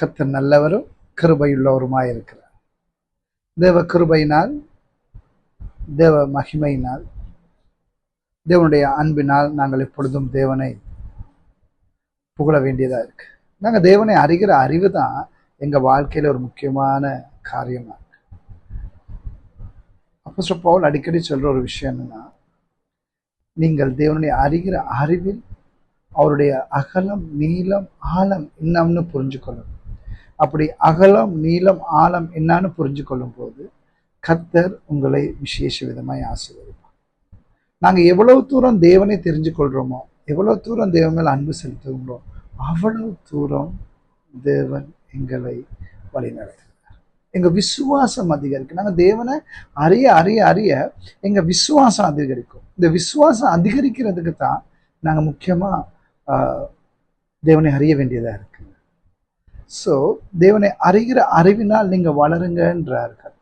கர்த்தர் நல்லவரும் கிருபையுள்ளவருமாய் இருக்கிறார். தேவ கிருபையினால், தேவ மகிமையினால், தேவனுடைய அன்பினால் நாங்கள் எப்பொழுதும் தேவனை புகழ வேண்டியதா இருக்கு. நாங்கள் தேவனை அறிகிற அறிவு தான் எங்க வாழ்க்கையில ஒரு முக்கியமான காரியமா இருக்கு. அப்போஸ்தலர் பவுல் அடிக்கடி சொல்ற ஒரு விஷயம் என்னன்னா, நீங்கள் தேவனை அறிகிற அறிவில் அவருடைய அகலம் நீளம் ஆழம் என்னன்னு புரிஞ்சுக்கொள்ளணும். அப்படி அகலம் நீளம் ஆழம் என்னன்னு புரிஞ்சு கொள்ளும் போது கர்த்தர் உங்களை விசேஷ விதமாய் ஆசீர்வதிப்பார். நாங்க எவ்வளவு தூரம் தேவனை தெரிஞ்சு கொள்றோமோ, எவ்வளவு தூரம் தேவன் மேல் அன்பு செலுத்துகிறோமோ, அவ்வளவு தூரம் தேவன் எங்களை வழிநடத்துகிறார். எங்க விசுவாசம் அதிகரிக்கும். நாங்க தேவனை அறிய அறிய அறிய எங்க விசுவாசம் அதிகரிக்கும். இந்த விசுவாசம் அதிகரிக்கிறதுக்கு தான் நாங்க முக்கியமா தேவனை அறிய வேண்டியதா இருக்கு. ஸோ தேவனை அறிகிற அறிவினால் நீங்க வளருங்கன்றார்கள்.